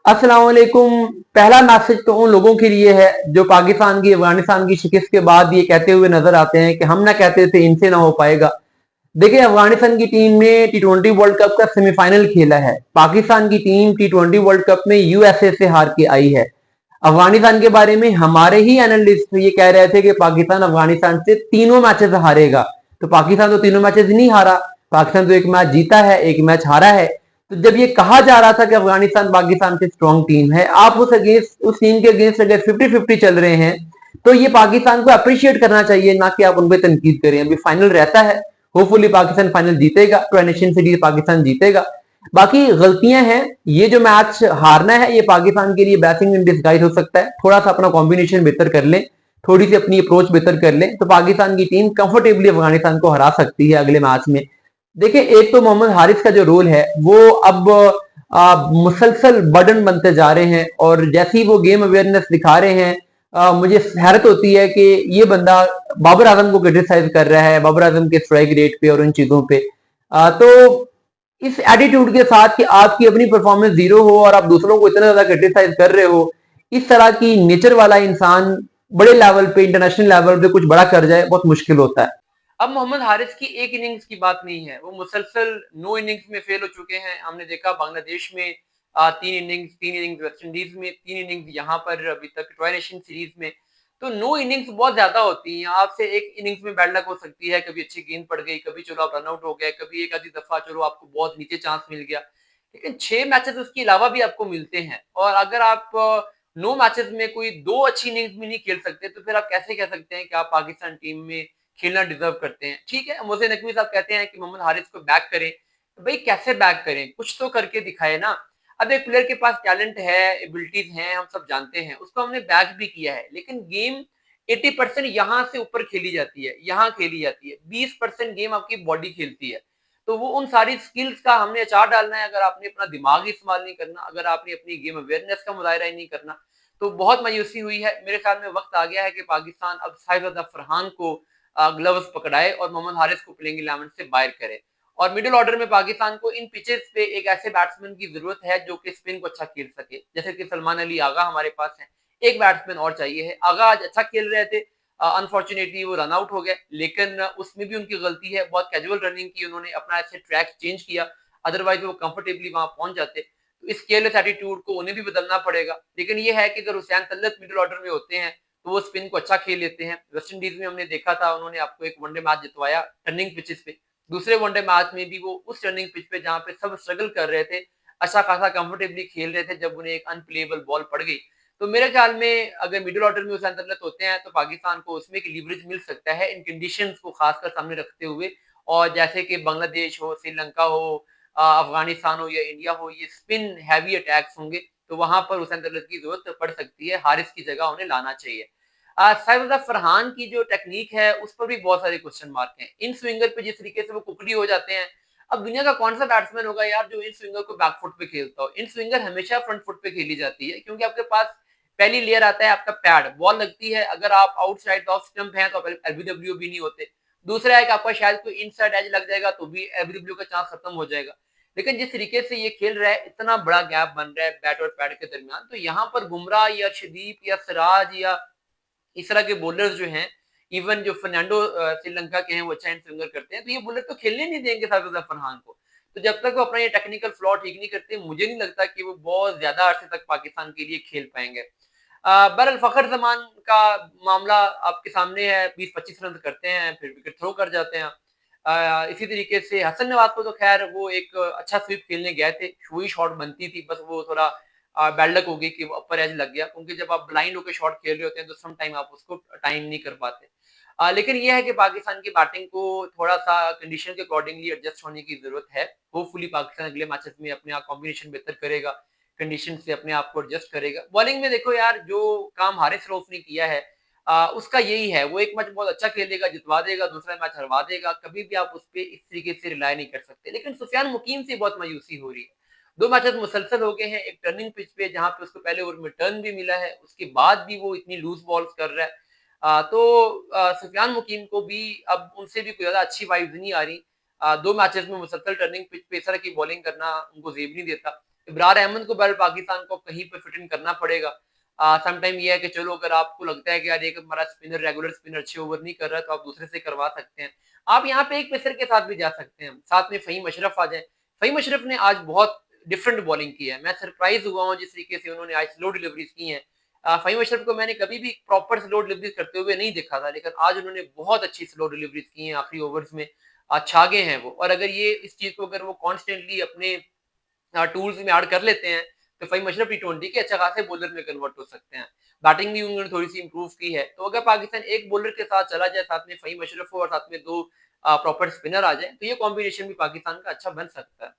अस्सलाम वालेकुम। पहला मैसेज तो उन लोगों के लिए है जो पाकिस्तान की अफगानिस्तान की शिकस्त के बाद ये कहते हुए नजर आते हैं कि हम ना कहते थे इनसे ना हो पाएगा। देखिए, अफगानिस्तान की टीम ने टी20 वर्ल्ड कप का सेमीफाइनल खेला है। पाकिस्तान की टीम टी20 वर्ल्ड कप में यूएसए से हार के आई है। अफगानिस्तान के बारे में हमारे ही एनालिस्ट ये कह रहे थे कि पाकिस्तान अफगानिस्तान से तीनों मैचेस हारेगा। तो पाकिस्तान तो तीनों मैचेस नहीं हारा। पाकिस्तान तो एक मैच जीता है, एक मैच हारा है। तो जब ये कहा जा रहा था कि अफगानिस्तान पाकिस्तान से स्ट्रॉन्ग टीम है, आप उस टीम के अगेंस्ट अगर 50-50 चल रहे हैं, तो ये पाकिस्तान को अप्रिशिएट करना चाहिए, ना कि आप उन पर तनकीद करें। अभी फाइनल रहता है, होपफुली पाकिस्तान फाइनल जीतेगा, ट्रांजिशन सीरीज पाकिस्तान जीतेगा। बाकी गलतियां हैं। ये जो मैच हारना है, ये पाकिस्तान के लिए ब्लेसिंग इन डिस्गाइज हो सकता है। थोड़ा सा अपना कॉम्बिनेशन बेहतर कर लें, थोड़ी सी अपनी अप्रोच बेहतर कर लें, तो पाकिस्तान की टीम कंफर्टेबली अफगानिस्तान को हरा सकती है अगले मैच में। देखिए, एक तो मोहम्मद हारिस का जो रोल है वो अब मुसलसल बर्डन बनते जा रहे हैं, और जैसे ही वो गेम अवेयरनेस दिखा रहे हैं, मुझे हैरत होती है कि ये बंदा बाबर आजम को क्रिटिसाइज कर रहा है, बाबर आजम के स्ट्राइक रेट पे और उन चीजों पे। तो इस एटीट्यूड के साथ कि आपकी अपनी परफॉर्मेंस जीरो हो और आप दूसरों को इतना ज्यादा क्रिटिसाइज कर रहे हो, इस तरह की नेचर वाला इंसान बड़े लेवल पे, इंटरनेशनल लेवल पे कुछ बड़ा कर जाए, बहुत मुश्किल होता है। अब मोहम्मद हारिस की एक इनिंग्स की बात नहीं है, वो मुसलसल 9 इनिंग्स में फेल हो चुके हैं। हमने देखा बांग्लादेश में 3 इनिंग्स वेस्ट इंडीज में, 3 इनिंग्स यहाँ पर अभी तक ट्राई नेशन सीरीज में। तो 9 इनिंग्स बहुत ज्यादा होती हैं। आपसे एक इनिंग्स में बैड लक हो सकती है, कभी अच्छी गेंद पड़ गई, कभी चलो आप रन आउट हो गए, कभी एक आधी दफा चलो आपको बहुत नीचे चांस मिल गया। लेकिन 6 मैचेस उसके अलावा भी आपको मिलते हैं, और अगर आप 9 मैचेस में कोई 2 अच्छी इनिंग्स भी नहीं खेल सकते, तो फिर आप कैसे कह सकते हैं कि आप पाकिस्तान टीम में खेलना डिजर्व करते हैं। ठीक है, मोहसिन नकवी साहब कहते हैं कि मोहम्मद हारिस को बैक करें, तो भाई कैसे बैक करें, कुछ तो करके दिखाए ना। अब एक प्लेयर के पास टैलेंट है, एबिलिटीज हैं, हम सब जानते हैं, उसको हमने बैक भी किया है, लेकिन गेम 80% यहाँ से ऊपर खेली जाती है, यहाँ खेली जाती है, 20% गेम आपकी बॉडी खेलती है। तो वो उन सारी स्किल्स का हमने अचार डालना है। अगर आपने अपना दिमाग इस्तेमाल नहीं करना, अगर आपने अपनी गेम अवेयरनेस का मुजाहरा ही नहीं करना, तो बहुत मायूसी हुई है। मेरे ख्याल में वक्त आ गया है कि पाकिस्तान अब साहिब फरहान को ग्लव्स पकड़ाए और मोहम्मद हारिस को प्लेइंग 11 से बाहर करे। और मिडिल ऑर्डर में पाकिस्तान को इन पिचेस पे एक ऐसे बैट्समैन की जरूरत है जो कि स्पिन को अच्छा खेल सके, जैसे कि सलमान अली आगा हमारे पास है। एक बैट्समैन और चाहिए है। आगा आज अच्छा खेल रहे थे, अनफॉर्चुनेटली वो रन आउट हो गए, लेकिन उसमें भी उनकी गलती है। बहुत कैजुअल रनिंग की उन्होंने, अपना ऐसे ट्रैक चेंज किया, अदरवाइज वो कंफर्टेबली वहां पहुंच जाते। तो इस केयरलेस एटीट्यूड को उन्हें भी बदलना पड़ेगा। लेकिन ये है कि अगर हुसैन तल्लत मिडिल ऑर्डर में होते हैं, तो वो स्पिन को अच्छा खेल लेते हैं। वेस्ट इंडीज में हमने देखा था, उन्होंने आपको एक वनडे मैच जितवाया टर्निंग पिचेस पे। दूसरे वनडे मैच में भी वो उस टर्निंग पिच पे, जहां पे सब स्ट्रगल कर रहे थे, अच्छा खासा कंफर्टेबली खेल रहे थे, जब उन्हें एक अनप्लेएबल बॉल पड़ गई। तो मेरे ख्याल में अगर मिडिल ऑर्डर में हुसैन तल्लत होते हैं, तो पाकिस्तान को उसमें एक लीवरेज मिल सकता है इन कंडीशंस को खासकर सामने रखते हुए। और जैसे कि बांग्लादेश हो, श्रीलंका हो, अफगानिस्तान हो या इंडिया हो, ये स्पिन हैवी अटैक्स होंगे, तो वहां पर हुसैन तल्लत की जरूरत पड़ सकती है। हारिस की जगह उन्हें लाना चाहिए। साइफ फरहान की जो टेक्निक है, उस पर भी बहुत सारे क्वेश्चन मार्क हैं। इन स्विंगर पे जिस तरीके से वो कुकड़ी हो जाते हैं, अब दुनिया का कौन सा बैट्समैन होगा यार जो इन स्विंगर को बैकफुट पे खेलता हो। इन स्विंगर हमेशा फ्रंट फुट पे खेली जाती है, क्योंकि आपके पास पहली लेयर आता है आपका पैड, बॉल लगती है, अगर आप आउटसाइड ऑफ स्टंप हैं तो आप एलबीडब्ल्यू भी नहीं होते। दूसरा है कि आपका शायद कोई इनसाइड एज लग जाएगा, तो भी एलबीडब्ल्यू का चांस खत्म हो जाएगा। लेकिन जिस तरीके से ये खेल रहा है, इतना बड़ा गैप बन रहा है बैट और पैड के दरमियान, तो यहाँ पर बुमराह या शदीप या सिराज या इस तरह के बॉलर्स जो हैं, इवन जो फर्नांडो श्रीलंका के हैं, वो अच्छा हैंड स्विंगर करते हैं, तो ये बॉलर तो खेलने नहीं देंगे साजिद फरहान को। तो जब तक वो अपना ये टेक्निकल फ्लॉ ठीक नहीं करते, मुझे नहीं लगता कि वो बहुत ज्यादा अरसे तक पाकिस्तान के लिए खेल पाएंगे। बहरहाल फखर जमान का मामला आपके सामने है, 20-25 रन करते हैं, फिर विकेट थ्रो कर जाते हैं। इसी तरीके से हसन नवाज को तो खैर वो एक अच्छा स्वीप खेलने गए थे, वही शॉट बनती थी, बस वो थोड़ा बैड लक हो गई कि वो अपर एज लग गया, क्योंकि जब आप ब्लाइंड होकर शॉट खेल रहे होते हैं, तो सम टाइम आप उसको टाइम नहीं कर पाते। लेकिन ये है कि पाकिस्तान की बैटिंग को थोड़ा सा कंडीशन के अकॉर्डिंगली एडजस्ट होने की जरूरत है। होपफुली पाकिस्तान अगले मैचेस में अपने आप कॉम्बिनेशन बेहतर करेगा, कंडीशन से अपने आप को एडजस्ट करेगा। बॉलिंग में देखो यार, जो काम हारिस रऊफ ने किया है, उसका यही है, वो एक मैच बहुत अच्छा खेलेगा, जितवा देगा, दूसरा मैच हरवा देगा, कभी भी आप उस पर इस तरीके से रिलाय नहीं कर सकते। लेकिन सुफियान मुकीम से बहुत मायूसी हो रही है। 2 मैचेस मुसलसल हो गए हैं, एक टर्निंग पिच पे जहां पे उसको पहले ओवर में टर्न भी मिला है, उसके बाद भी वो इतनी लूज बॉल्स कर रहा है। तो सुफियान मुकीम को भी अब उनसे भी कोई ज्यादा अच्छी वाइब्स नहीं आ रही। 2 मैचेस में मुसलसल टर्निंग पिच पे इस तरह की बॉलिंग करना उनको जेब नहीं देता। इब्रार अहमद को बहरहाल पाकिस्तान को कहीं पे फिट इन करना पड़ेगा। समटाइम ये है कि चलो अगर आपको लगता है कि यार एक हमारा स्पिनर रेगुलर स्पिनर अच्छे ओवर नहीं कर रहा तो आप दूसरे से करवा सकते हैं। आप यहाँ पे एक पेसर के साथ भी जा सकते हैं। साथ में फ़हीम अशरफ आ जाएँ। फ़हीम अशरफ ने आज बहुत डिफरेंट बॉलिंग की है। मैं सरप्राइज़ हुआ हूँ जिस तरीके से उन्होंने आज स्लो डिलीवरीज़ की हैं। फ़हीम अशरफ को मैंने कभी भी प्रॉपर स्लो डिलीवरीज़ करते हुए नहीं देखा था, लेकिन आज उन्होंने बहुत अच्छी स्लो डिलीवरीज़ की हैं आखिरी ओवर्स में। छागे हैं वो और अगर ये इस चीज़ को अगर वो कॉन्स्टेंटली अपने टूल्स में ऐड कर लेते हैं, तो फ़हीम अशरफ टी20 के अच्छे खासे बॉलर में कन्वर्ट हो सकते हैं। बैटिंग भी उन्होंने थोड़ी-सी इम्प्रूव की है, तो अगर पाकिस्तान एक बॉलर के साथ चला जाए, साथ में फ़हीम अशरफ हो और साथ में 2 प्रॉपर स्पिनर आ जाएँ, तो ये कॉम्बिनेशन भी पाकिस्तान का अच्छा बन सकता है।